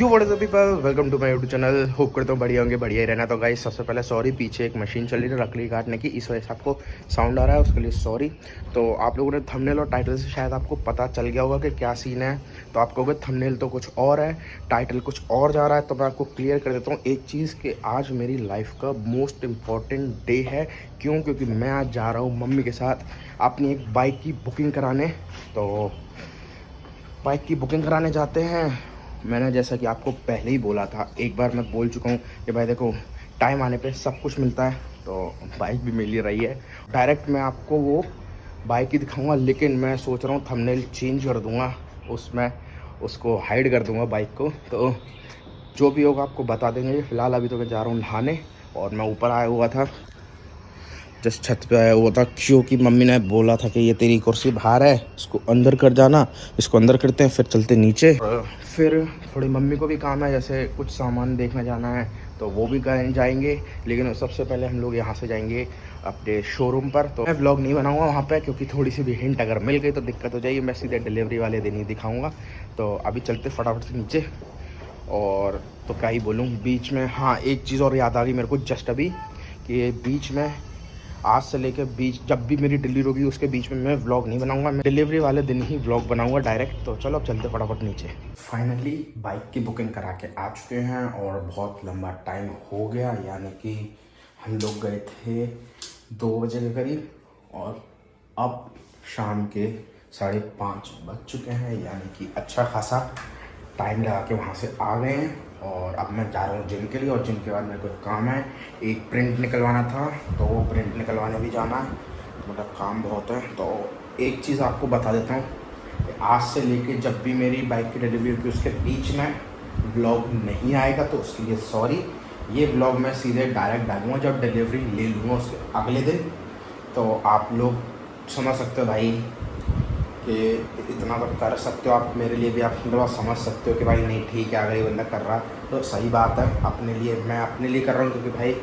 You what is up people, welcome to my YouTube channel. Hope करता हूँ बढ़िया होंगे, बढ़िया ही रहना। तो गाइस सबसे पहले सॉरी, पीछे एक मशीन चल रही है लकड़ी काटने की, इस वजह से आपको साउंड आ रहा है, उसके लिए सॉरी। तो आप लोगों ने थंबनेल और टाइटल से शायद आपको पता चल गया होगा कि क्या सीन है। तो आप कहोगे थंबनेल तो कुछ और है, टाइटल कुछ और जा रहा है। तो मैं आपको क्लियर कर देता हूँ एक चीज़ कि आज मेरी लाइफ का मोस्ट इम्पॉर्टेंट डे है। क्यों? क्योंकि मैं आज जा रहा हूँ मम्मी के साथ अपनी एक बाइक की बुकिंग कराने। तो बाइक की बुकिंग कराने जाते हैं। मैंने जैसा कि आपको पहले ही बोला था, एक बार मैं बोल चुका हूँ कि भाई देखो, टाइम आने पे सब कुछ मिलता है। तो बाइक भी मिल ही रही है। डायरेक्ट मैं आपको वो बाइक ही दिखाऊंगा, लेकिन मैं सोच रहा हूँ थंबनेल चेंज कर दूंगा, उसमें उसको हाइड कर दूंगा बाइक को। तो जो भी होगा आपको बता देंगे। फ़िलहाल अभी तो मैं जा रहा हूँ नहाने, और मैं ऊपर आया हुआ था, जस्ट छत पे आया हुआ था, क्योंकि मम्मी ने बोला था कि ये तेरी कुर्सी बाहर है, इसको अंदर कर जाना। इसको अंदर करते हैं, फिर चलते नीचे। फिर थोड़ी मम्मी को भी काम है, जैसे कुछ सामान देखने जाना है, तो वो भी जाएंगे। लेकिन सबसे पहले हम लोग यहाँ से जाएंगे अपने शोरूम पर। तो मैं व्लॉग नहीं बनाऊंगा वहाँ पे, क्योंकि थोड़ी सी भी हिंट अगर मिल गई तो दिक्कत हो जाएगी। मैं सीधे डिलीवरी वाले दिन ही दिखाऊँगा। तो अभी चलते फटाफट से नीचे। और तो क्या ही बोलूँ, बीच में हाँ एक चीज़ और याद आ गई मेरे को जस्ट अभी, कि बीच में आज से लेकर बीच जब भी मेरी डिलीवरी होगी उसके बीच में मैं व्लॉग नहीं बनाऊंगा। मैं डिलीवरी वाले दिन ही व्लॉग बनाऊंगा डायरेक्ट। तो चलो अब चलते फटाफट नीचे। फाइनली बाइक की बुकिंग करा के आ चुके हैं, और बहुत लंबा टाइम हो गया। यानी कि हम लोग गए थे 2 बजे के करीब, और अब शाम के 5:30 बज चुके हैं। यानी कि अच्छा खासा टाइम लगा के वहाँ से आ गए हैं। और अब मैं जा रहा हूँ जिम के लिए, और जिम के बाद मेरे को काम है, एक प्रिंट निकलवाना था, तो वो प्रिंट निकलवाने भी जाना है। तो मतलब काम बहुत है। तो एक चीज़ आपको बता देता हूँ कि आज से लेके जब भी मेरी बाइक की डिलीवरी होगी उसके बीच में व्लॉग नहीं आएगा, तो उसके लिए सॉरी। ये व्लॉग मैं सीधे डायरेक्ट डालूँगा जब डिलीवरी ले लूँगा उसके अगले दिन। तो आप लोग समझ सकते हो भाई कि इतना तो कर सकते हो आप मेरे लिए भी। आप मतलब समझ सकते हो कि भाई नहीं ठीक है, अगर ये बंदा कर रहा तो सही बात है। अपने लिए मैं अपने लिए कर रहा हूँ, क्योंकि भाई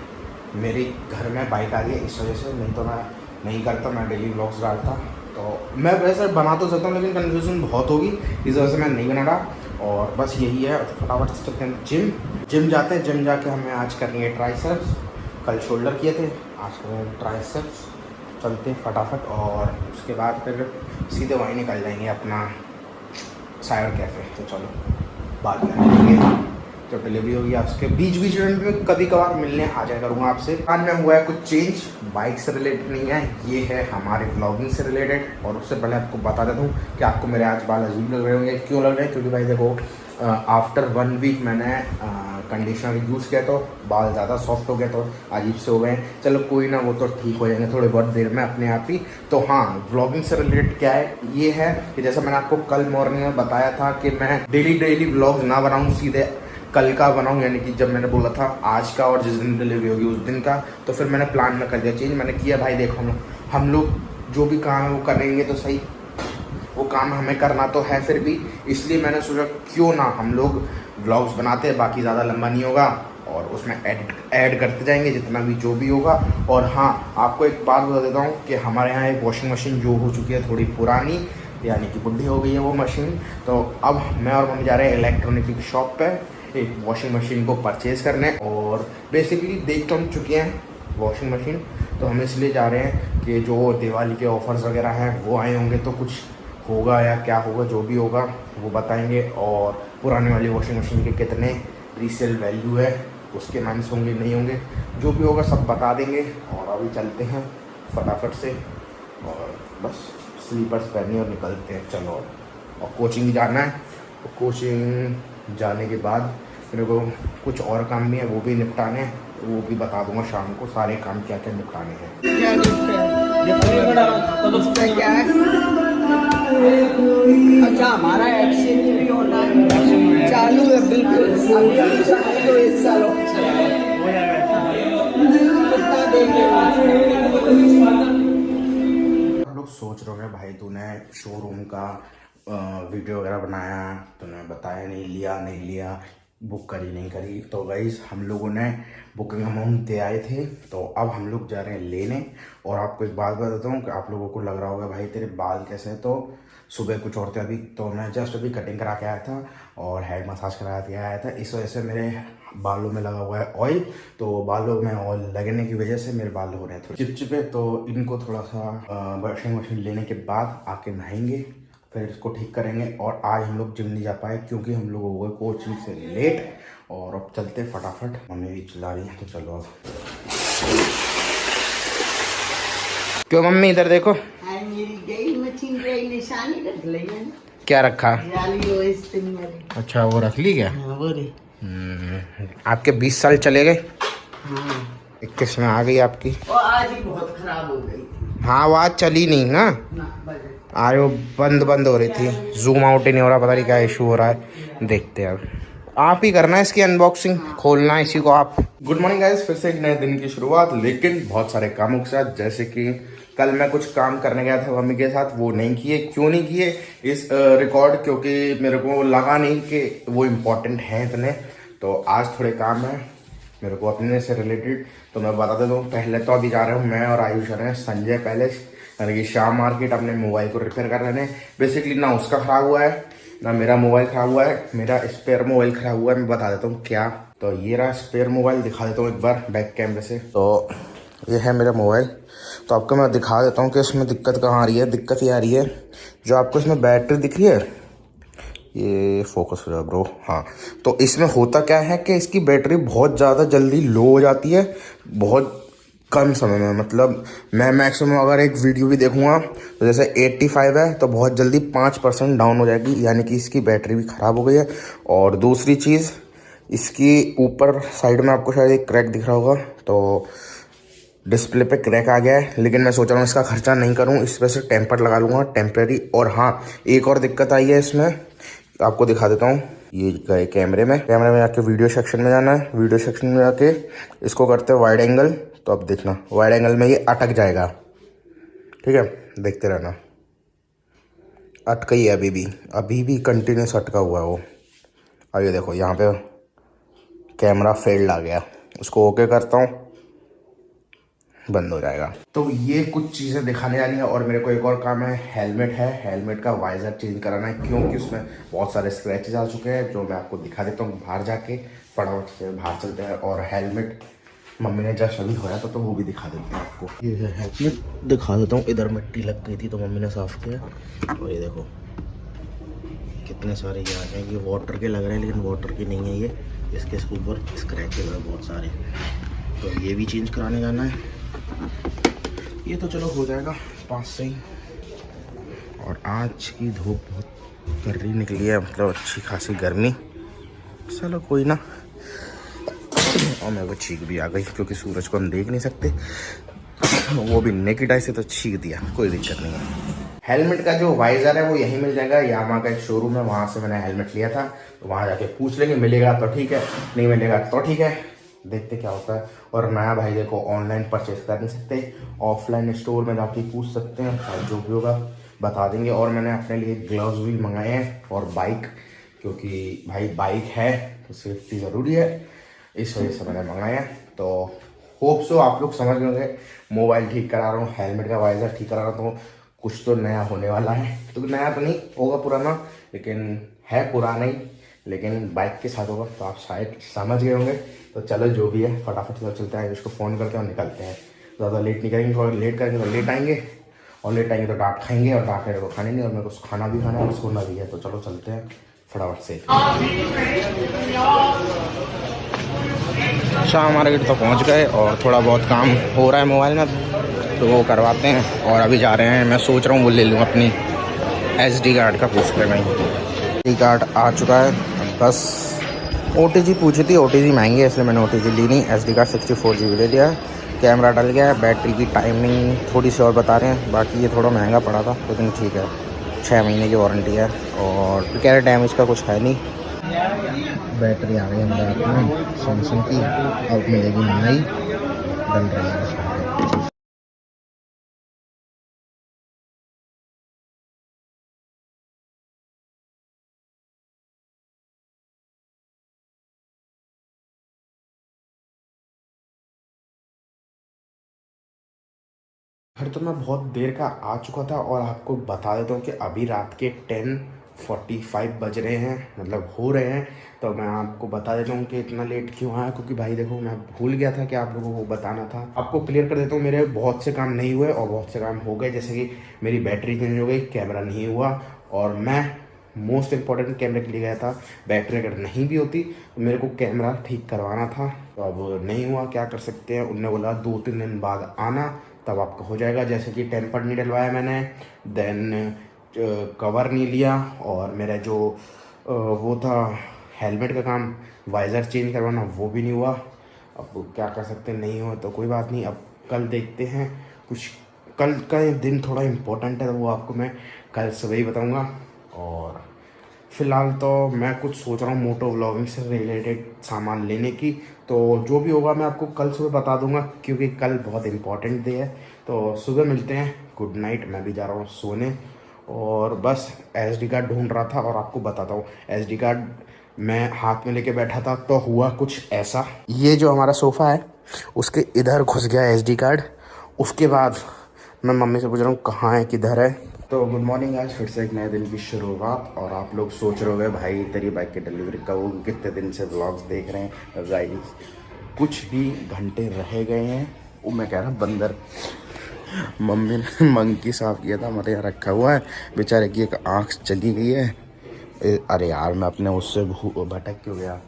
मेरे घर में बाइक आ गई है, इस वजह से। नहीं तो मैं नहीं करता, मैं डेली व्लॉग्स डालता। तो मैं वैसे बना तो सकता हूँ, लेकिन कन्फ्यूज़न बहुत होगी, इस वजह से मैं नहीं बना रहा। और बस यही है। फटाफट से चलते हैं जिम जाते हैं। जिम जाके हमें आज करनी है ट्राइसेप्स। कल शोल्डर किए थे, आज करेंगे ट्राइसेप्स। चलते हैं फटाफट, और उसके बाद फिर सीधे वहीं निकल जाएंगे अपना साइबर कैफ़े। तो चलो बाद में मिलेंगे जब डिलीवरी होगी। उसके बीच में कभी कभार मिलने आ जाया करूँगा आपसे। आज में हुआ है कुछ चेंज, बाइक से रिलेटेड नहीं है, ये है हमारे व्लॉगिंग से रिलेटेड। और उससे पहले आपको बता देता हूँ कि आपको मेरे आज बाल अजीब लग रहे होंगे। क्यों लग रहे हैं? क्योंकि भाई देखो, आफ्टर 1 वीक मैंने कंडीशनर यूज़ किया, तो बाल ज़्यादा सॉफ्ट हो गए, तो अजीब से हो गए। चलो कोई ना, वो तो ठीक हो जाएंगे थोड़ी बहुत देर में अपने आप ही। तो हाँ, व्लॉगिंग से रिलेटेड क्या है, ये है कि जैसा मैंने आपको कल मॉर्निंग में बताया था कि मैं डेली व्लॉग ना बनाऊँ, सीधे कल का बनाऊँ। यानी कि जब मैंने बोला था आज का, और जिस दिन डिलीवरी होगी उस दिन का। तो फिर मैंने प्लान में कर दिया चेंज। मैंने किया भाई देखो, हम लोग जो भी काम है वो करेंगे तो सही, वो काम हमें करना तो है फिर भी। इसलिए मैंने सोचा क्यों ना हम लोग व्लॉग्स बनाते हैं, बाकी ज़्यादा लंबा नहीं होगा, और उसमें ऐड करते जाएंगे जितना भी जो भी होगा। और हाँ, आपको एक बात बता देता हूँ कि हमारे यहाँ एक वॉशिंग मशीन जो हो चुकी है थोड़ी पुरानी, यानी कि बुढ़ी हो गई है वो मशीन। तो अब मैं और मम्मी जा रहे हैं इलेक्ट्रॉनिक की शॉप पर एक वॉशिंग मशीन को परचेज़ करने। और बेसिकली देख तो हम चुके हैं वॉशिंग मशीन, तो हम इसलिए जा रहे हैं कि जो दिवाली के ऑफ़र्स वगैरह हैं वो आए होंगे, तो कुछ होगा या क्या होगा, जो भी होगा वो बताएंगे। और पुराने वाली वॉशिंग मशीन के कितने रीसेल वैल्यू है, उसके माइनस होंगे नहीं होंगे, जो भी होगा सब बता देंगे। और अभी चलते हैं फटाफट से, और बस स्लीपर्स पहने और निकलते हैं। चलो, और कोचिंग जाना है, तो कोचिंग जाने के बाद मेरे को कुछ और काम भी है, वो भी निपटाने हैं। वो भी बता दूंगा शाम को सारे काम क्या क्या निपटाने हैं। क्या गिफ्ट है? क्या है? अच्छा, हमारा एक्सचेंज भी होना है, चालू है बिल्कुल। अभी अभी चालू तो 1 साल हो कितना देंगे? आप लोग सोच रहे होंगे भाई तूने शोरूम का वीडियो वगैरह बनाया, तूने बताया नहीं, लिया नहीं लिया, बुक करी नहीं करी। तो गाइस हम लोगों ने बुकिंग अमाउंट दे आए थे, तो अब हम लोग जा रहे हैं लेने। और आपको एक बात बताता हूँ कि आप लोगों को लग रहा होगा भाई तेरे बाल कैसे हैं, तो सुबह कुछ और थे अभी, तो मैं जस्ट अभी कटिंग करा के आया था और हेड मसाज करा के आया था। इस वजह से मेरे बालों में लगा हुआ है ऑयल, तो बालों में ऑयल लगने की वजह से मेरे बाल हो रहे हैं थोड़े चिपचिपे। तो इनको थोड़ा सा ब्रशिंग वशिंग लेने के बाद आके नहाएंगे, फिर इसको ठीक करेंगे। और आज हम लोग जिम नहीं जा पाए क्योंकि हम लोग हो गए कोचिंग से लेट। और अब चलते फटाफट, मम्मी भी चिल्ला रही है तो चलो अब। क्यों मम्मी इधर देखो, मेरी गई मशीन गई, निशानी रख ली मैंने। क्या रखा? जाली वो स्पिन वाली। अच्छा वो रख ली क्या? हाँ वो रे। आपके 20 साल चले गए, हाँ 21 में आ गई आपकी। वो आज ही बहुत खराब हो गई। हाँ वो आज चली नहीं ना, आज वो बंद हो रही थी, जूम आउट ही नहीं हो रहा, पता नहीं क्या इशू हो रहा है। देखते हैं अब, आप ही करना है इसकी अनबॉक्सिंग, खोलना है इसी को आप। गुड मॉर्निंग गाइस, फिर से एक नए दिन की शुरुआत, लेकिन बहुत सारे कामों के साथ। जैसे कि कल मैं कुछ काम करने गया था मम्मी के साथ, वो नहीं किए। क्यों नहीं किए इस रिकॉर्ड? क्योंकि मेरे को लगा नहीं कि वो इम्पोर्टेंट हैं इतने। तो आज थोड़े काम है मेरे को अपने से रिलेटेड, तो मैं बता देता हूँ। पहले तो अभी जा रहे हूँ मैं और आयुष रहे हैं संजय पैलेस, यानी कि शाम मार्केट, अपने मोबाइल को रिपेयर कर रहे हैं। बेसिकली ना उसका ख़राब हुआ है ना मेरा मोबाइल ख़राब हुआ है, मेरा स्पेयर मोबाइल ख़राब हुआ है। मैं बता देता हूँ क्या। तो ये रहा स्पेयर मोबाइल, दिखा देता हूँ एक बार बैक कैमरे से। तो ये है मेरा मोबाइल, तो आपको मैं दिखा देता हूँ कि इसमें दिक्कत कहाँ आ रही है। दिक्कत ये आ रही है, जो आपको इसमें बैटरी दिख रही है, ये फोकस हो जाए ब्रो, हाँ। तो इसमें होता क्या है कि इसकी बैटरी बहुत ज़्यादा जल्दी लो हो जाती है, बहुत कम समय में। मतलब मैं मैक्सिमम अगर एक वीडियो भी देखूंगा तो जैसे 85 है तो बहुत जल्दी 5% डाउन हो जाएगी, यानी कि इसकी बैटरी भी ख़राब हो गई है। और दूसरी चीज़, इसकी ऊपर साइड में आपको शायद एक क्रैक दिख रहा होगा, तो डिस्प्ले पे क्रैक आ गया है। लेकिन मैं सोच रहा हूँ इसका खर्चा नहीं करूँ, इस वजह से टेम्पर लगा लूँगा टेम्परेरी। और हाँ, एक और दिक्कत आई है इसमें, आपको दिखा देता हूँ। ये गए कैमरे में जाके वीडियो सेक्शन में जाना है। वीडियो सेक्शन में जाके इसको करते हैं वाइड एंगल, तो अब देखना वाइड एंगल में ये अटक जाएगा, ठीक है, देखते रहना। अटका ही है अभी भी कंटिन्यूस अटका हुआ है वो। अब ये देखो यहाँ पे कैमरा फेल्ड आ गया, उसको ओके करता हूँ, बंद हो जाएगा। तो ये कुछ चीज़ें दिखाने वाली है। और मेरे को एक और काम है, हेलमेट है, हेलमेट का वाइजर चेंज कराना है, क्योंकि उसमें बहुत सारे स्क्रैचेस आ चुके हैं, जो मैं आपको दिखा देता हूँ। बाहर जाके फटाफट से बाहर चलते हैं। और हेलमेट मम्मी ने जस्ट अभी धोया था, तो वो भी दिखा देते हैं आपको। ये है हेलमेट, दिखा देता हूँ। इधर मिट्टी लग गई थी तो मम्मी ने साफ किया। और ये देखो कितने सारे ये आ गए, ये वाटर के लग रहे हैं लेकिन वाटर के नहीं है ये, इसके ऊपर स्क्रैचेस है बहुत सारे, तो ये भी चेंज कराने जाना है। ये तो चलो हो जाएगा पास से ही। और आज की धूप बहुत गर्री निकली है, मतलब अच्छी खासी गर्मी। चलो कोई ना। और मेरे को छींक भी आ गई क्योंकि सूरज को हम देख नहीं सकते, वो भी नेकेड आई से, तो छींक दिया, कोई दिक्कत नहीं है। हेलमेट का जो वाइजर है वो यहीं मिल जाएगा, यामा का एक शोरूम है, वहाँ से मैंने हेलमेट लिया था। तो वहाँ जाके पूछ लेंगे, मिलेगा तो ठीक है, नहीं मिलेगा तो ठीक है, देखते क्या होता है। और नया भाई देखो, ऑनलाइन परचेज कर नहीं सकते, ऑफलाइन स्टोर में जाके पूछ सकते हैं, और जो भी होगा बता देंगे। और मैंने अपने लिए ग्लव्स भी मंगाए हैं और बाइक, क्योंकि भाई बाइक है तो सेफ्टी ज़रूरी है, इस वजह से मैंने मंगाए हैं। तो होप सो आप लोग समझ गए। मोबाइल ठीक करा रहा हूँ, हेलमेट का वाइजर ठीक करा रहा हूँ, तो कुछ तो नया होने वाला है। तो नया तो नहीं होगा, पुराना, लेकिन है पुराना ही, लेकिन बाइक के साथ होगा, तो आप शायद समझ गए होंगे। तो चलो जो भी है फटाफट से चलते हैं, इसको फ़ोन करते हैं और निकलते हैं। ज़्यादा लेट नहीं करेंगे, थोड़ा लेट करेंगे तो लेट आएंगे, और लेट आएंगे तो डांट खाएंगे, और डांट मेरे को खाने नहीं, और मेरे को खाना भी खाना है और सोना भी है। तो चलो चलते हैं फटाफट से। शाम मार्केट तो पहुंच गए और थोड़ा बहुत काम हो रहा है मोबाइल में, तो वो करवाते हैं। और अभी जा रहे हैं, मैं सोच रहा हूँ वो ले लूँ अपनी SD कार्ड का, पूछ कर भाई SD कार्ड आ चुका है, बस OTG पूछी थी, OTG महंगी है इसलिए मैंने OTG ली नहीं। SD कार्ड 64 GB ले लिया है। कैमरा डल गया है, बैटरी की टाइमिंग थोड़ी सी और बता रहे हैं, बाकी ये थोड़ा महंगा पड़ा था लेकिन ठीक है, 6 महीने की वारंटी है, और कह रहे डैमेज का कुछ है नहीं। बैटरी आ गई हमारे हाथ में सैमसंग की, अब मिलेगी नई, डल रही है। घर तो मैं बहुत देर का आ चुका था और आपको बता देता हूँ कि अभी रात के 10:45 बज रहे हैं, मतलब हो रहे हैं। तो मैं आपको बता देता हूँ कि इतना लेट क्यों आया, क्योंकि भाई देखो मैं भूल गया था कि आप लोगों को बताना था। आपको क्लियर कर देता हूँ, मेरे बहुत से काम नहीं हुए और बहुत से काम हो गए। जैसे कि मेरी बैटरी चेंज हो गई, कैमरा नहीं हुआ, और मैं मोस्ट इम्पॉर्टेंट कैमरे के लिए गया था। बैटरी अगर नहीं भी होती तो मेरे को कैमरा ठीक करवाना था, तो अब नहीं हुआ, क्या कर सकते हैं। उनने बोला 2-3 दिन बाद आना, तब आपका हो जाएगा। जैसे कि टेम्पर नहीं डलवाया मैंने, देन कवर नहीं लिया, और मेरा जो वो था हेलमेट का काम, वाइज़र चेंज करवाना, वो भी नहीं हुआ। अब क्या कर सकते हैं, नहीं हुआ तो कोई बात नहीं, अब कल देखते हैं कुछ। कल का दिन थोड़ा इम्पोर्टेंट है, तो वो आपको मैं कल सुबह ही बताऊँगा। और फ़िलहाल तो मैं कुछ सोच रहा हूँ मोटो व्लॉगिंग से रिलेटेड सामान लेने की, तो जो भी होगा मैं आपको कल सुबह बता दूंगा, क्योंकि कल बहुत इम्पोर्टेंट डे है। तो सुबह मिलते हैं, गुड नाइट। मैं भी जा रहा हूँ सोने, और बस SD कार्ड ढूंढ रहा था, और आपको बताता हूँ SD कार्ड मैं हाथ में लेके बैठा था तो हुआ कुछ ऐसा। ये जो हमारा सोफ़ा है उसके इधर घुस गया SD कार्ड। उसके बाद मैं मम्मी से पूछ रहा हूँ कहाँ है, किधर है। तो गुड मॉर्निंग, आज फिर से एक नए दिन की शुरुआत। और आप लोग सोच रहे होंगे भाई तेरी बाइक की डिलीवरी कब होगी, कितने दिन से व्लॉग्स देख रहे हैं। गाइस कुछ ही घंटे रह गए हैं। वो मैं कह रहा बंदर, मम्मी ने मंकी साफ किया था, हमारे यहाँ रखा हुआ है, बेचारे की एक आँख चली गई है। अरे यार मैं अपने उससे भटक क्यों गया,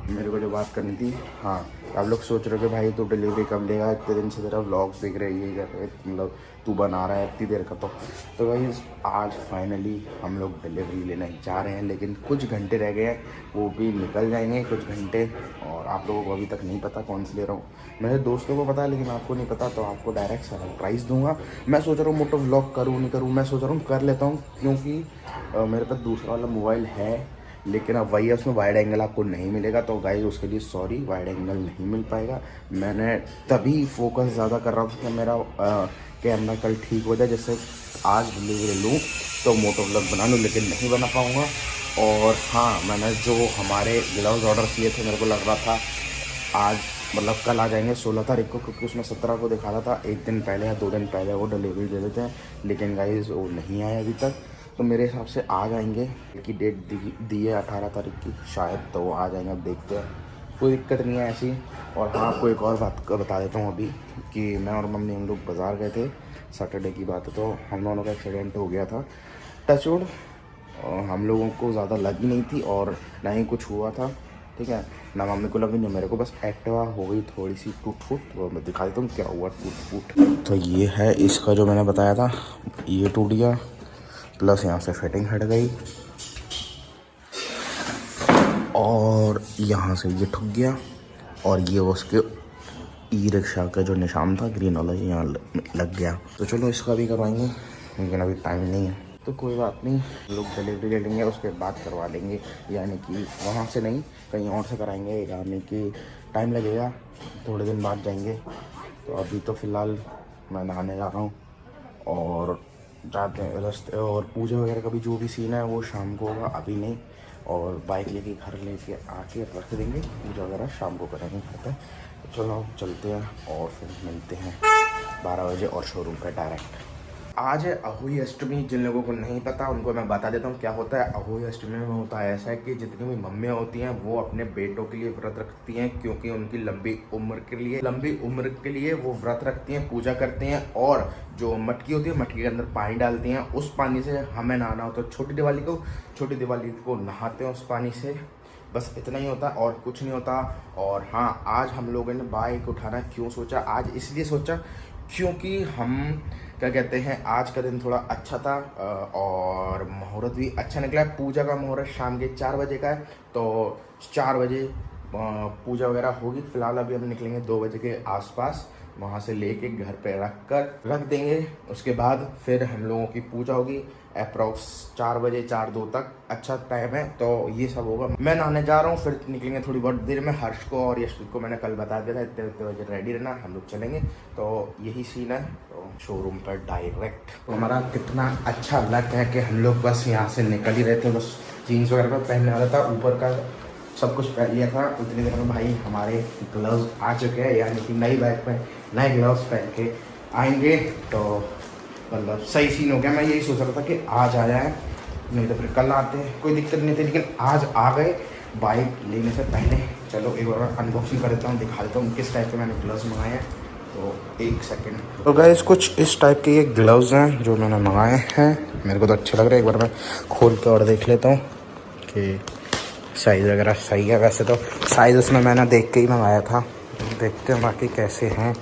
मेरे को जो बात करनी थी। हाँ, आप लोग सोच रहे हो कि भाई तू डिलीवरी कब लेगा, इतने दिन से तेरा व्लॉग्स देख रहे हैं, ये कर रहे, मतलब तू बना रहा है इतनी देर का। तो भाई आज फाइनली हम लोग डिलीवरी लेने जा रहे हैं, लेकिन कुछ घंटे रह गए हैं, वो भी निकल जाएंगे कुछ घंटे। और आप लोगों को अभी तक नहीं पता कौन से ले रहा हूँ, मेरे दोस्तों को पता है लेकिन आपको नहीं पता, तो आपको डायरेक्ट सरप्राइज़ दूंगा। मैं सोच रहा हूँ मोटो व्लॉग करूँ नहीं करूँ, मैं सोच रहा हूँ कर लेता हूँ, क्योंकि मेरे पास दूसरा वाला मोबाइल है, लेकिन अब वही है, उसमें वाइड एंगल आपको नहीं मिलेगा। तो गाइस उसके लिए सॉरी, वाइड एंगल नहीं मिल पाएगा। मैंने तभी फोकस ज़्यादा कर रहा था कि मेरा कैमरा कल ठीक हो जाए, जैसे आज डिलीवरी लूँ तो मोटो व्लॉग बना लूँ, लेकिन नहीं बना पाऊँगा। और हाँ, मैंने जो हमारे ग्लव्स ऑर्डर किए थे, मेरे को लग रहा था आज मतलब कल आ जाएंगे 16 तारीख को, क्योंकि उसमें 17 को दिखा रहा था। एक दिन पहले या 2 दिन पहले वो डिलीवरी दे देते हैं, लेकिन गाइस वो नहीं आया अभी तक। तो मेरे हिसाब से आ जाएंगे, की डेट दी है 18 तारीख की शायद, तो वो आ जाएंगे। अब देखते हैं, कोई दिक्कत नहीं है ऐसी। और हाँ, आपको एक और बात बता देता हूँ अभी, कि मैं और मम्मी हम लोग बाज़ार गए थे, सैटरडे की बात है, तो हम दोनों का एक्सीडेंट हो गया था। टचवुड हम लोगों को ज़्यादा लगी नहीं थी और ना ही कुछ हुआ था, ठीक है, ना मम्मी को लगी ना मेरे को, बस एक्टिवा हो गई थोड़ी सी टूट फूट। तो मैं दिखा देता हूँ क्या हुआ टूट फूट। तो ये है इसका जो मैंने बताया था, ये टूट गया, प्लस यहाँ से फिटिंग हट गई, और यहाँ से ये ठुक गया, और ये उसके ई-रिक्शा का जो निशान था ग्रीन वाला, ये यहाँ लग गया। तो चलो इसका भी करवाएंगे, लेकिन अभी टाइम नहीं है, तो कोई बात नहीं, लोग डिलीवरी ले लेंगे, उसके बाद करवा लेंगे। यानी कि वहाँ से नहीं, कहीं और से कराएंगे, यानी कि टाइम लगेगा, थोड़े दिन बाद जाएंगे। तो अभी तो फ़िलहाल मैं नहाने जा रहा हूँ, और जाते हैं रास्ते, और पूजा वगैरह का भी जो भी सीन है वो शाम को होगा, अभी नहीं। और बाइक लेके घर लेके आके रख देंगे, पूजा वगैरह शाम को करेंगे घर पे। तो चलो चलते हैं और फिर मिलते हैं 12 बजे और शोरूम पे डायरेक्ट। आज है अहोई अष्टमी, जिन लोगों को नहीं पता उनको मैं बता देता हूँ क्या होता है। अहोई अष्टमी में होता है ऐसा है कि जितनी भी मम्मियाँ होती हैं वो अपने बेटों के लिए व्रत रखती हैं, क्योंकि उनकी लंबी उम्र के लिए वो व्रत रखती हैं, पूजा करते हैं। और जो मटकी होती है, मटकी के अंदर पानी डालती हैं, उस पानी से हमें नहाना होता है। छोटी दिवाली को नहाते हैं उस पानी से, बस इतना ही होता है और कुछ नहीं होता। और हाँ, आज हम लोगों ने बाइक उठाना क्यों सोचा, आज इसलिए सोचा क्योंकि हम क्या कहते हैं, आज का दिन थोड़ा अच्छा था, और मुहूर्त भी अच्छा निकला है। पूजा का मुहूर्त शाम के 4 बजे का है, तो 4 बजे पूजा वगैरह होगी। फ़िलहाल अभी हम निकलेंगे 2 बजे के आसपास, वहाँ से लेके घर पे रख देंगे। उसके बाद फिर हम लोगों की पूजा होगी अप्रॉक्स 4 बजे, 4-2 तक, अच्छा टाइम है। तो ये सब होगा, मैं नहाने जा रहा हूँ, फिर निकलेंगे थोड़ी बहुत देर में। हर्ष को और यशवीत को मैंने कल बता दिया था, इतने बजे रेडी रहना, हम लोग चलेंगे। तो यही सीन है, तो शोरूम पर डायरेक्ट। तो हमारा कितना अच्छा लक है कि हम लोग बस यहाँ से निकल ही रहे थे, बस जीन्स वगैरह पर पहनने वाला था, ऊपर का सब कुछ पहन लिया था। उतनी देर में भाई हमारे ग्लव्स आ चुके हैं, यानी कि नई बाइक में नए ग्लव्स पहन के आएंगे तो मतलब सही सीन हो गया। मैं यही सोच रहा था कि आज आ जाए, नहीं तो फिर कल आते, कोई दिक्कत नहीं थी, लेकिन आज आ गए बाइक लेने से पहले। चलो एक बार अनबॉक्सिंग कर देता हूँ, दिखा देता हूँ किस टाइप के मैंने ग्लव्स मंगाए हैं। तो एक सेकेंड। तो गाइस कुछ इस टाइप के ये ग्लव्स हैं जो मैंने मंगाए हैं, मेरे को तो अच्छे लग रहे हैं। एक बार मैं खोल के और देख लेता हूँ कि साइज़ वगैरह सही है। वैसे तो साइज़ उसमें मैंने देख के ही मंगाया था, देखते हैं बाकी कैसे हैं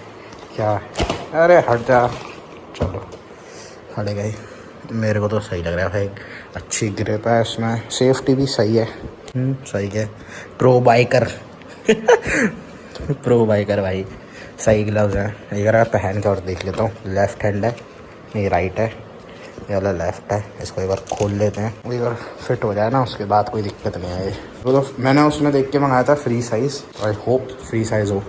क्या। अरे हट जा, चलो हट गई। मेरे को तो सही लग रहा है भाई, अच्छी ग्रिप है इसमें, सेफ्टी भी सही है। सही है, प्रो बाइकर प्रो बाइकर भाई, सही ग्लव्स हैं। एक बार पहन के और देख लेता हूँ। लेफ़्ट हैंड है, ये राइट है, ये वाला लेफ़्ट है। इसको एक बार खोल लेते हैं, एक बार फिट हो जाए ना उसके बाद कोई दिक्कत नहीं आए। तो मैंने उसमें देख के मंगाया था free size, I hope free size हो।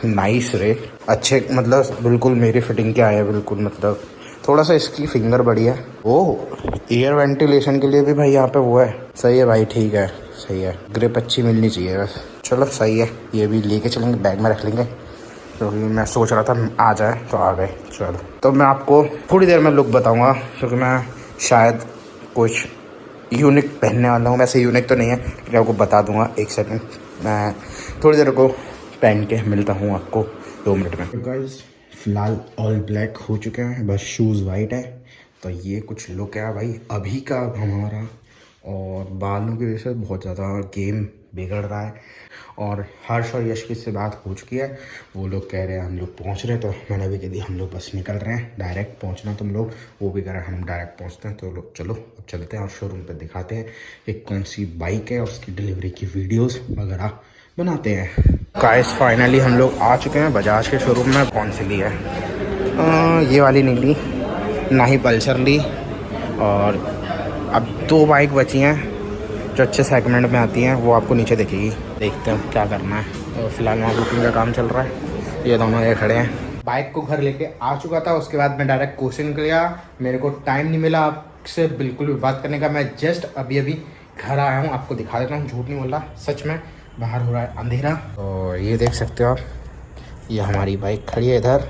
नाइस रे, अच्छे मतलब बिल्कुल मेरी फिटिंग के आए हैं बिल्कुल। मतलब थोड़ा सा इसकी फिंगर बड़ी है। ओह, एयर वेंटिलेशन के लिए भी भाई यहाँ पे वो है। सही है भाई, ठीक है, सही है। ग्रिप अच्छी मिलनी चाहिए बस। चलो सही है, ये भी लेके चलेंगे, बैग में रख लेंगे। क्योंकि मैं सोच रहा था आ जाए तो आ गए। चलो तो मैं आपको थोड़ी देर में लुक बताऊँगा, क्योंकि मैं शायद कुछ यूनिक पहनने वाला हूँ। वैसे यूनिक तो नहीं है, लेकिन आपको बता दूँगा। एक सेकेंड, मैं थोड़ी देर को पहन के मिलता हूँ आपको 2 मिनट में। गाइस फिलहाल ऑल ब्लैक हो चुके हैं, बस शूज़ वाइट है। तो ये कुछ लुक है भाई अभी का हमारा। और बालों की वजह से बहुत ज़्यादा गेम बिगड़ रहा है। और हर्ष और यशप्रीत से बात हो चुकी है, वो लोग कह रहे हैं हम लोग पहुंच रहे हैं। तो मैंने भी कह दिया हम लोग बस निकल रहे हैं, डायरेक्ट पहुंचना तुम लोग। वो भी कह रहे हैं हम डायरेक्ट पहुंचते हैं। तो लोग चलो अब चलते हैं और शोरूम पे दिखाते हैं कि कौन सी बाइक है और उसकी डिलीवरी की वीडियोज़ वगैरह बनाते हैं। गाइस फाइनली हम लोग आ चुके हैं बजाज के शोरूम में। कौन सी ली है? ये वाली नहीं ली, ना ही पल्सर ली। और अब 2 बाइक बची हैं जो अच्छे सेगमेंट में आती हैं, वो आपको नीचे दिखेगी। देखते हैं क्या करना है। तो फिलहाल वहाँ बुकिंग का काम चल रहा है, ये दोनों ये खड़े हैं। बाइक को घर लेके आ चुका था, उसके बाद मैं डायरेक्ट कोचिंग निकल गया। मेरे को टाइम नहीं मिला आपसे बिल्कुल भी बात करने का। मैं जस्ट अभी घर आया हूँ, आपको दिखा देता हूँ, झूठ नहीं बोल रहा, सच में। बाहर हो रहा है अंधेरा। तो ये देख सकते हो आप, ये हमारी बाइक खड़ी है इधर।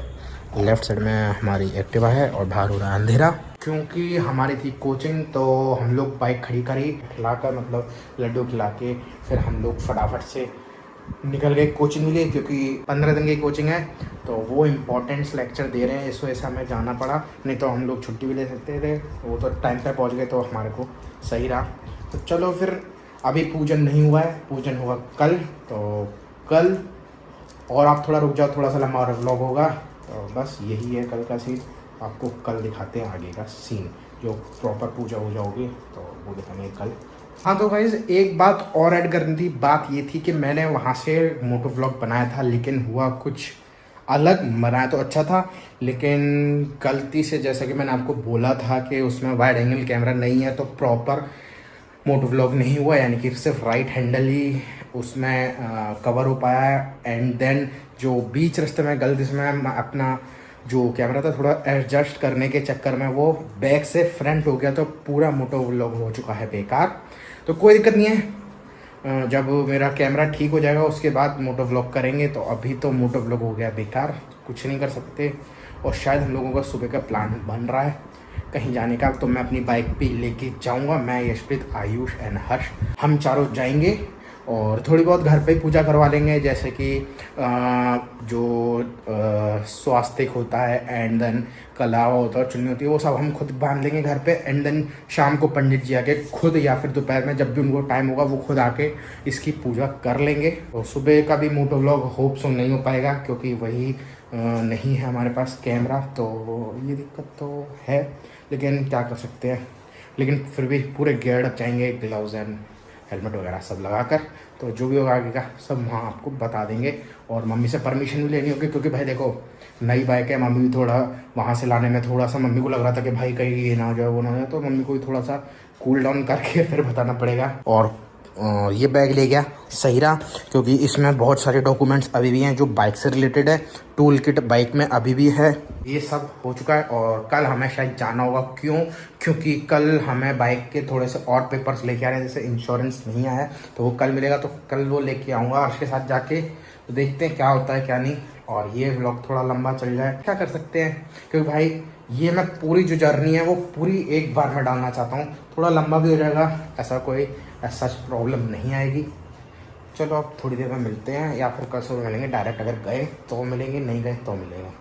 लेफ्ट साइड में हमारी एक्टिवा है और बाहर हो रहा है अंधेरा। क्योंकि हमारी थी कोचिंग, तो हम लोग बाइक खड़ी करी, खिलाकर मतलब लड्डू खिला के फिर हम लोग फटाफट से निकल गए कोचिंग के लिए। क्योंकि 15 दिन की कोचिंग है, तो वो इम्पोर्टेंट्स लेक्चर दे रहे हैं, इस वजह से हमें जाना पड़ा। नहीं तो हम लोग छुट्टी भी ले सकते थे, वो तो टाइम पर पहुँच गए तो हमारे को सही रहा। तो चलो फिर अभी पूजन नहीं हुआ है, पूजन होगा कल। तो कल और आप थोड़ा रुक जाओ, थोड़ा सा लंबा व्लॉग होगा। तो बस यही है कल का सीन, आपको कल दिखाते हैं आगे का सीन। जो प्रॉपर पूजा हो जाओगी तो वो दिखाएंगे कल। हाँ तो गाइस एक बात और ऐड करनी थी। बात ये थी कि मैंने वहाँ से मोटो व्लॉग बनाया था, लेकिन हुआ कुछ अलग। बनाया तो अच्छा था, लेकिन गलती से, जैसा कि मैंने आपको बोला था कि उसमें वाइड एंगल कैमरा नहीं है, तो प्रॉपर मोटो व्लॉग नहीं हुआ। यानी कि सिर्फ राइट हैंडल ही उसमें कवर हो पाया है। एंड देन जो बीच रास्ते में गलती से मैं अपना जो कैमरा था थोड़ा एडजस्ट करने के चक्कर में वो बैक से फ्रंट हो गया, तो पूरा मोटो व्लॉग हो चुका है बेकार। तो कोई दिक्कत नहीं है, जब मेरा कैमरा ठीक हो जाएगा उसके बाद मोटो व्लॉग करेंगे। तो अभी तो मोटो व्लॉग हो गया बेकार, कुछ नहीं कर सकते। और शायद हम लोगों का सुबह का प्लान बन रहा है कहीं जाने का, तो मैं अपनी बाइक पे लेके जाऊंगा। मैं, यशप्रीत, आयुष एंड हर्ष, हम चारों जाएंगे। और थोड़ी बहुत घर पे पूजा करवा लेंगे, जैसे कि जो स्वास्तिक होता है, एंड देन कलावा होता है, चुन्नी होती है, वो सब हम खुद बांध लेंगे घर पे। एंड देन शाम को पंडित जी आके खुद, या फिर दोपहर में जब भी उनको टाइम होगा, वो खुद आके इसकी पूजा कर लेंगे। तो सुबह का भी मोटो व्लॉग होप सो नहीं हो पाएगा, क्योंकि वही नहीं है हमारे पास कैमरा। तो ये दिक्कत तो है, लेकिन क्या कर सकते हैं। लेकिन फिर भी पूरे गेयर अप जाएंगे, ग्लव्स एंड हेलमेट वगैरह सब लगाकर। तो जो भी होगा आगे का सब वहाँ आपको बता देंगे। और मम्मी से परमिशन भी लेनी होगी, क्योंकि भाई देखो नई बाइक है। मम्मी भी थोड़ा वहाँ से लाने में थोड़ा सा मम्मी को लग रहा था कि भाई कहीं ये ना हो जाए, वो ना हो जाए। तो मम्मी को भी थोड़ा सा कूल डाउन करके फिर बताना पड़ेगा। और ये बैग ले गया सही रहा, क्योंकि इसमें बहुत सारे डॉक्यूमेंट्स अभी भी हैं जो बाइक से रिलेटेड है। टूल किट बाइक में अभी भी है। ये सब हो चुका है। और कल हमें शायद जाना होगा, क्योंकि कल हमें बाइक के थोड़े से और पेपर्स लेके आ रहे हैं, जैसे इंश्योरेंस नहीं आया, तो वो कल मिलेगा। तो कल वो लेके आऊँगा हर्ष के साथ जाके। तो देखते हैं क्या होता है क्या नहीं। और ये व्लॉग थोड़ा लंबा चल जाए, क्या कर सकते हैं, क्योंकि भाई ये मैं पूरी जो जर्नी है वो पूरी एक बार में डालना चाहता हूँ। थोड़ा लंबा भी हो जाएगा, ऐसा कोई ऐसा प्रॉब्लम नहीं आएगी। चलो अब थोड़ी देर में मिलते हैं, या फिर कल सुबह मिलेंगे डायरेक्ट, अगर गए तो मिलेंगे, नहीं गए तो मिलेगा।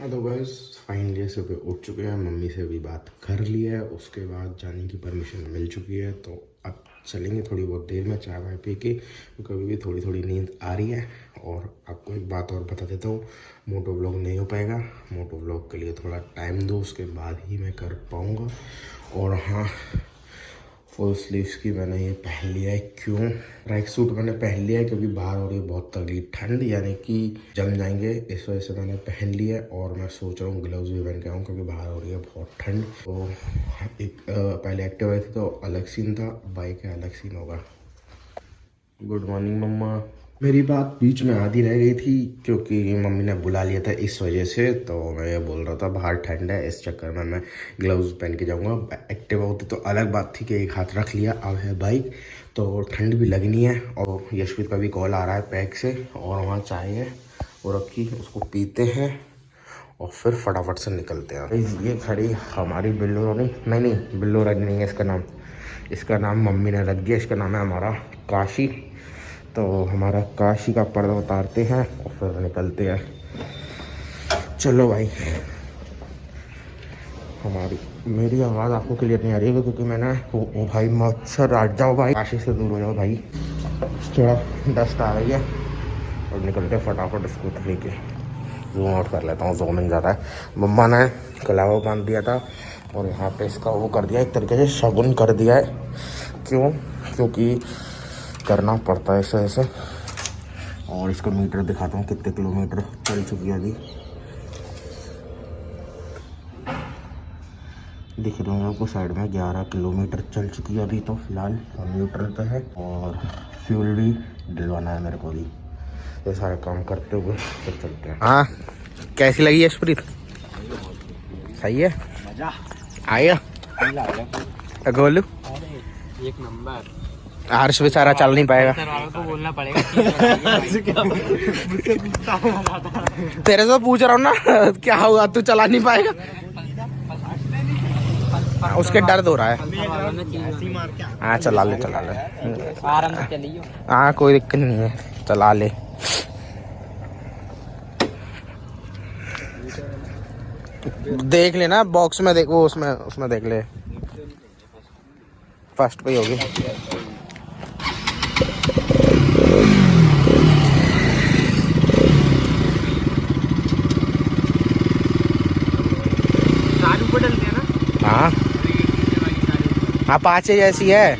तो गाइस फाइनली सुबह उठ चुके हैं, मम्मी से भी बात कर ली है, उसके बाद जाने की परमिशन मिल चुकी है। तो अब चलेंगे थोड़ी बहुत देर में चाय वाय पी के, क्योंकि अभी भी थोड़ी थोड़ी नींद आ रही है। और आपको एक बात और बता देता हूँ, मोटो व्लॉग नहीं हो पाएगा, मोटो व्लॉग के लिए थोड़ा टाइम दो, उसके बाद ही मैं कर पाऊँगा। और हाँ, फुल स्लीव्स की मैंने ये पहन लिया है। क्यों ट्रैक सूट मैंने पहन लिया है, क्योंकि बाहर हो रही है बहुत तगड़ी ठंड, यानी कि जम जाएंगे, इस वजह से मैंने पहन लिया है। और मैं सोच रहा हूँ ग्लव्स भी पहन के आऊँ, क्योंकि बाहर हो रही है बहुत ठंड। तो एक पहले एक्टिव आई थी तो अलग सीन था, बाइक है अलग सीन होगा। गुड मॉर्निंग मम्मा। मेरी बात बीच में आधी रह गई थी, क्योंकि मम्मी ने बुला लिया था इस वजह से। तो मैं ये बोल रहा था बाहर ठंड है, इस चक्कर में मैं ग्लव्स पहन के जाऊंगा। एक्टिवा होती तो अलग बात थी कि एक हाथ रख लिया, अब है बाइक तो ठंड भी लगनी है। और यशवीर का भी कॉल आ रहा है पैक से, और वहाँ चाय है वो रखी, उसको पीते हैं और फिर फटाफट से निकलते हैं। ये खड़ी हमारी बिल्लो रानी, नहीं बिल्लो रानी नहीं है इसका नाम मम्मी ने रख दिया, इसका नाम है हमारा काशी। तो हमारा काशी का पर्दा उतारते हैं और फिर निकलते हैं। चलो भाई, मेरी आवाज़ आपको क्लियर नहीं आ रही है, क्योंकि मैंने ओ भाई मच्छर हट जाओ भाई, काशी से दूर हो जाओ भाई, थोड़ा डस्ट आ रही है। और निकलते फटाफट स्कूटर लेके, जूम आउट कर लेता हूँ, जूमिंग ज़्यादा है। मम्मा ने कलावा बांध दिया था और यहाँ पे इसका वो कर दिया, एक तरीके से शगुन कर दिया है। क्योंकि करना पड़ता है ऐसे ऐसे। और इसका मीटर दिखाता हूँ कितने किलोमीटर चल चुकी है अभी, दिख रहा है आपको साइड में, 11 किलोमीटर चल चुकी है अभी तो फिलहाल, और न्यूट्रल पे है। और फ्यूल भी डलवाना है मेरे को भी। ये सारे काम करते हुए फिर चलते हैं। हाँ, कैसी लगी यशप्रीत? सही है, मजा आया गोलू? एक नंबर। हर्ष बेचारा चल नहीं पाएगा, को बोलना पड़ेगा। तेरे से पूछ रहा हूँ ना क्या हुआ, तू चला नहीं पाएगा? उसके दर्द हो रहा है। हाँ चला ले आराम से चलिए। हाँ कोई दिक्कत नहीं है, चला ले। देख लेना बॉक्स में, देखो उसमें देख ले, फर्स्ट पे ही होगी। हाँ अपाचे जैसी है।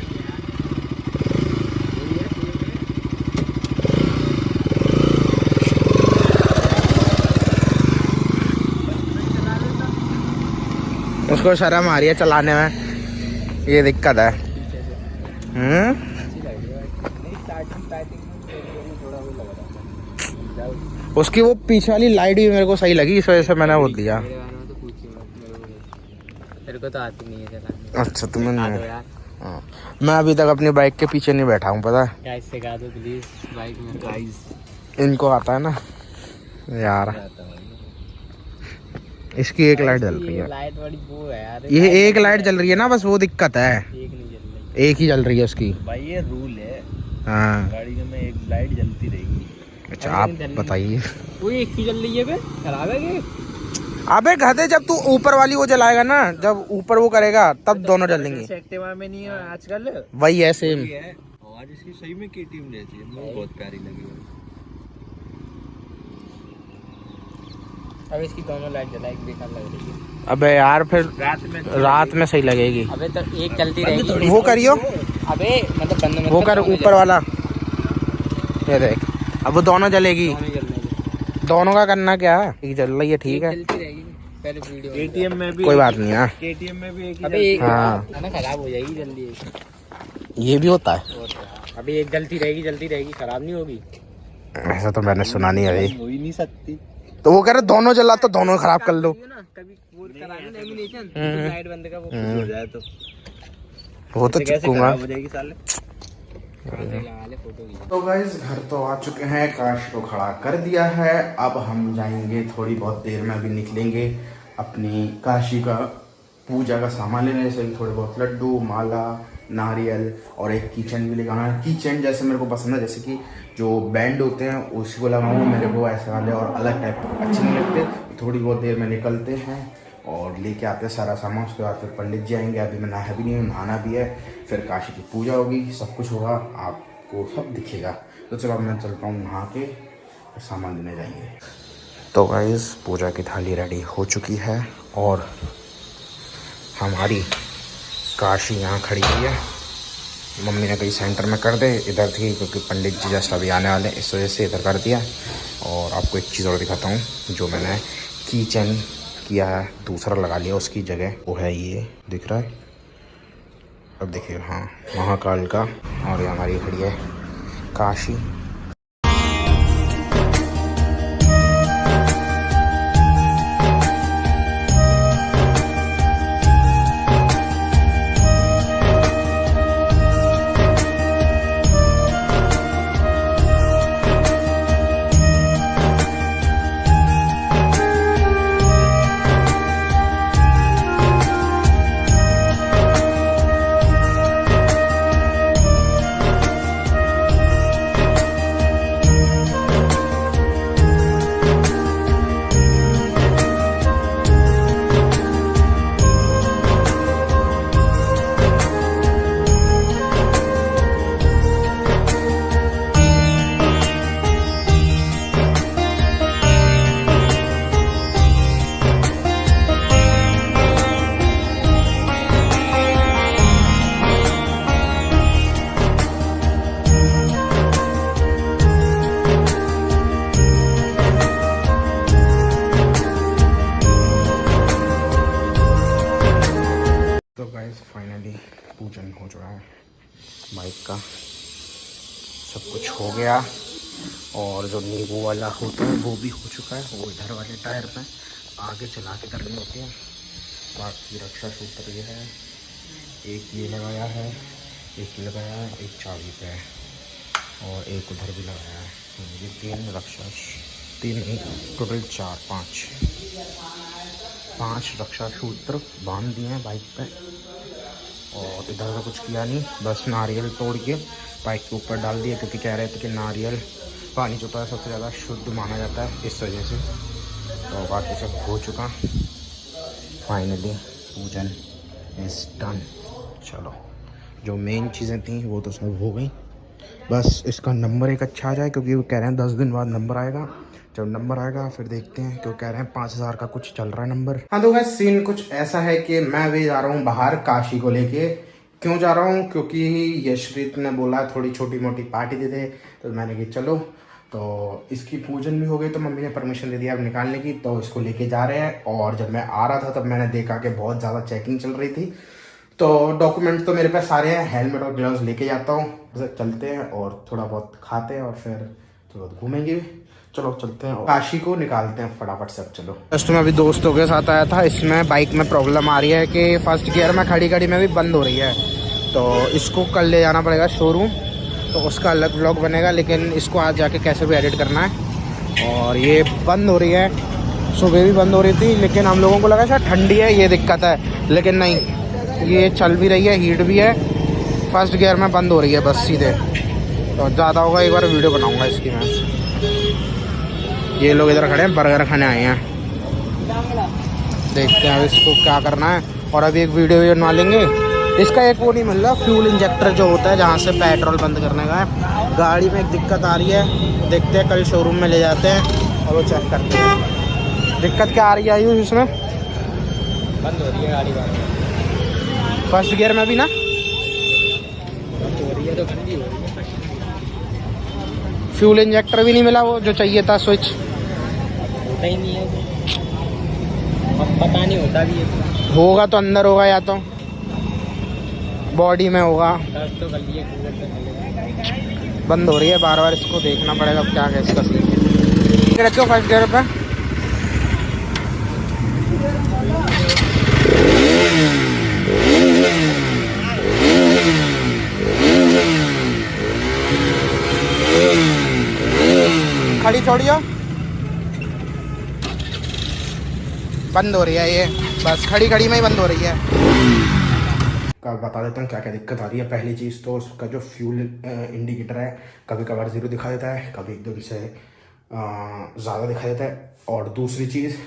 उसको शर्म आ रही है चलाने में, ये दिक्कत है। उसकी वो पीछे वाली लाइट भी मेरे को सही लगी, इस वजह से मैंने वो दिया। मेरे को तो आती नहीं है चलाने। अच्छा तुम्हें नहीं? हाँ, मैं अभी तक अपनी बाइक के पीछे नहीं बैठा हूँ, पता है? गाइस सिखा दो प्लीज बाइक में। गाइस इनको आता है ना यार। इसकी एक लाइट जल रही है, लाइट वाली वो है यार, ये एक लाइट जल रही है ना, बस वो दिक्कत है। एक नहीं जल रही, एक ही जल रही है उसकी भाई ये रूल है। हाँ गाड़ी में एक लाइट जलती रहेगी। अच्छा आप बताइए। वो एक ही जल रही है बे, खराब है कि? अबे गधे, जब तू ऊपर वाली वो जलाएगा ना, जब ऊपर वो करेगा तब दोनों जलेंगे। एक्टिवा में नहीं है आजकल, वही है सेम। और इसकी सही में केटीएम जैसी है, मुझे बहुत प्यारी लगी। अब इसकी दोनों लाइट जलाई, बेकार लग रही है। अबे यार फिर रात में सही लगेगी। अबे तो एक चलती रहेगी। वो करियो, अबे मतलब बंद वो कर ऊपर वाला, ये देख अब वो दोनों जलेगी। दोनों का करना क्या, एक जल रही है ठीक है, चलती रहेगी। पहले वीडियो केटीएम में भी कोई बात नहीं है। केटीएम में भी एक ही। अबे एक ना खराब हो जाएगी जल्दी, ये भी होता है। अभी एक जलती रहेगी, खराब नहीं होगी। ऐसा तो मैंने सुना नहीं है। हो ही नहीं सकती। तो वो कह रहे दोनों जला तो दोनों खराब कर लो। कभी वो करा लो लेमिनेशन, लाइट बंद का वो हो जाए तो वो तो चिपकूंगा। हो जाएगी साले। तो गाइस घर तो आ चुके हैं, काश को खड़ा कर दिया है। अब हम जाएंगे थोड़ी बहुत देर में, अभी निकलेंगे अपनी काशी का पूजा का सामान लेने, जैसे थोड़े बहुत लड्डू, माला, नारियल और एक कीचेन भी लगाना है। कीचेन जैसे मेरे को पसंद है, जैसे कि जो बैंड होते हैं उसी को लगाऊंगा, मेरे को ऐसे वाले और अलग टाइप अच्छे नहीं लगते। थोड़ी बहुत देर में निकलते हैं और लेके आते हैं सारा सामान। उसके बाद फिर पंडित जी आएंगे, अभी मैं नहाया भी नहीं हूँ, नहाना भी है। फिर काशी की पूजा होगी, सब कुछ होगा, आपको सब दिखेगा। तो चलो अब मैं चलता हूँ नहा के, फिर सामान लेने जाएंगे। तो गाइस पूजा की थाली रेडी हो चुकी है और हमारी काशी यहाँ खड़ी हुई है। मम्मी ने कहीं सेंटर में कर दे, इधर थी क्योंकि पंडित जी जस्ट अभी आने वाले, इस वजह से इधर कर दिया। और आपको एक चीज़ और दिखाता हूँ, जो मैंने कीचेन किया है, दूसरा लगा लिया उसकी जगह, वो है ये, दिख रहा है? अब देखिए, हाँ, महाकाल का। और ये हमारी खड़ी है काशी। तो गाइस फाइनली पूजन हो चुका है बाइक का, सब कुछ हो गया। और जो नींबू वाला होता है वो भी हो चुका है, वो इधर वाले टायर पे आगे चला के करनी होती है। बाकी रक्षा सूत्र ये है, एक ये लगाया है, एक लगाया है, एक चाबी पे है और एक उधर भी लगाया है। ये 3 रक्षा, 3 नहीं, टोटल 4 5 रक्षा सूत्र बांध दिए हैं बाइक पे। और इधर का कुछ किया नहीं, बस नारियल तोड़ के बाइक के ऊपर डाल दिया, क्योंकि कह रहे थे कि नारियल पानी जो होता है सबसे ज़्यादा शुद्ध माना जाता है, इस वजह से। तो बाकी सब हो चुका, फाइनली पूजन इज डन। चलो, जो मेन चीज़ें थी वो तो सब हो गई, बस इसका नंबर एक अच्छा आ जाए, क्योंकि वो कह रहे हैं 10 दिन बाद नंबर आएगा। जब नंबर आएगा फिर देखते हैं, क्यों कह रहे हैं 5000 का कुछ चल रहा है नंबर। हाँ तो गाइस सीन कुछ ऐसा है कि मैं भी जा रहा हूँ बाहर काशी को लेके। क्यों जा रहा हूँ? क्योंकि यशप्रीत ने बोला थोड़ी छोटी मोटी पार्टी दे दे, तो मैंने कहा चलो। तो इसकी पूजन भी हो गई, तो मम्मी ने परमिशन दे दिया अब निकालने की, तो इसको लेके जा रहे हैं। और जब मैं आ रहा था तब मैंने देखा कि बहुत ज़्यादा चेकिंग चल रही थी, तो डॉक्यूमेंट तो मेरे पास सारे हैं, हेलमेट और ग्लव्स लेके जाता हूँ। चलते हैं और थोड़ा बहुत खाते हैं और फिर थोड़ा घूमेंगे। चलो चलते हैं, काशी को निकालते हैं फटाफट से। अब चलो, जस्ट मैं अभी दोस्तों के साथ आया था। इसमें बाइक में प्रॉब्लम आ रही है कि फर्स्ट गियर में खड़ी खड़ी में भी बंद हो रही है, तो इसको कल ले जाना पड़ेगा शोरूम, तो उसका अलग व्लॉग बनेगा। लेकिन इसको आज जाके कैसे भी एडिट करना है। और ये बंद हो रही है, सुबह भी बंद हो रही थी, लेकिन हम लोगों को लगा शायद ठंडी है ये दिक्कत है, लेकिन नहीं, ये चल भी रही है, हीट भी है। फर्स्ट गियर में बंद हो रही है बस सीधे। तो ज़्यादा होगा एक बार वीडियो बनाऊंगा इसकी मैं। ये लोग इधर खड़े हैं, बर्गर खाने आए हैं, देखते हैं अब इसको क्या करना है। और अभी एक वीडियो बनवा लेंगे। इसका एक वो नहीं मिल रहा, फ्यूल इंजेक्टर जो होता है जहाँ से पेट्रोल बंद करने का है। गाड़ी में एक दिक्कत आ रही है, देखते हैं कल शोरूम में ले जाते हैं और वो चेक करते हैं दिक्कत क्या आ रही है। आयुष इसमें बंद हो रही है गाड़ी बार, फर्स्ट गियर में भी ना बंद हो रही है, तो बंद ही हो रही है। फ्यूल इंजेक्टर भी नहीं मिला, वो जो चाहिए था स्विच होता ही नहीं है, अब पता नहीं होता भी है। होगा तो अंदर होगा या तो बॉडी में होगा। तो कर लिए, बंद हो रही है बार बार, इसको देखना पड़ेगा क्या कैसे कर सकते रखे हो फर्स्ट गियर पे। छोड़ियो, बंद हो रही है ये, बस खड़ी खड़ी में ही बंद हो रही है। बता देता हूँ क्या क्या दिक्कत आ रही है। पहली चीज़ तो उसका जो फ्यूल इंडिकेटर है कभी कभार ज़ीरो दिखा देता है, कभी एकदम से ज़्यादा दिखा देता है। और दूसरी चीज़,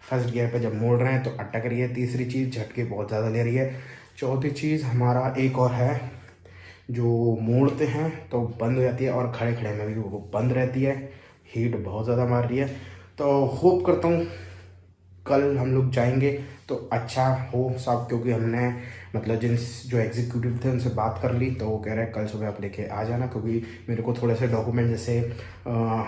फर्स्ट गियर पे जब मोड़ रहे हैं तो अटक रही है। तीसरी चीज़, झटके बहुत ज़्यादा ले रही है। चौथी चीज़ हमारा एक और है, जो मोड़ते हैं तो बंद हो जाती है और खड़े खड़े में भी वो बंद रहती है। हीट बहुत ज़्यादा मार रही है। तो होप करता हूँ कल हम लोग जाएंगे तो अच्छा हो सब, क्योंकि हमने मतलब जो एग्जीक्यूटिव थे उनसे बात कर ली, तो वो कह रहे हैं कल सुबह आप लेके आ जाना, क्योंकि मेरे को थोड़े से डॉक्यूमेंट जैसे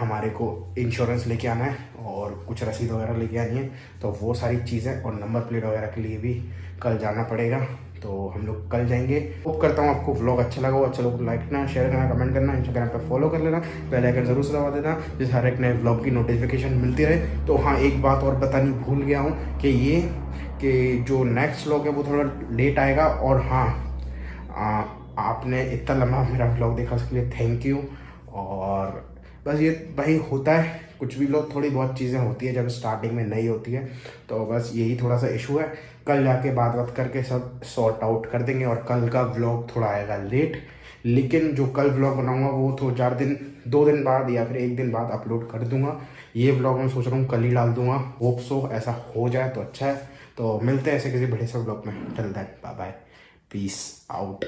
हमारे को इंश्योरेंस लेके आना है और कुछ रसीद वगैरह लेके आनी है, तो वो सारी चीज़ें और नंबर प्लेट वगैरह के लिए भी कल जाना पड़ेगा। तो हम लोग कल जाएंगे। होप करता हूँ आपको व्लॉग अच्छा लगा हो। अच्छा लोग लाइक करना, शेयर करना, कमेंट करना, इंस्टाग्राम पे फॉलो कर लेना, बेल आइकन जरूर से दबा देना जिससे हर एक नए व्लॉग की नोटिफिकेशन मिलती रहे। तो हाँ, एक बात और बतानी भूल गया हूँ कि जो नेक्स्ट व्लॉग है वो थोड़ा लेट आएगा। और हाँ, आपने इतना लंबा मेरा व्लॉग देखा उसके लिए थैंक यू। और बस ये भाई होता है, कुछ भी लोग थोड़ी बहुत चीज़ें होती है जब स्टार्टिंग में नहीं होती है, तो बस यही थोड़ा सा इशू है। कल जाके बात करके सब सॉर्ट आउट कर देंगे और कल का व्लॉग थोड़ा आएगा लेट, लेकिन जो कल व्लॉग बनाऊंगा वो तो 2 दिन बाद या फिर 1 दिन बाद अपलोड कर दूंगा। ये व्लॉग मैं सोच रहा हूँ कल ही डाल दूंगा। होप सो ऐसा हो जाए तो अच्छा है। तो मिलते हैं ऐसे किसी बड़े से व्लॉग में। Till that bye bye, peace out.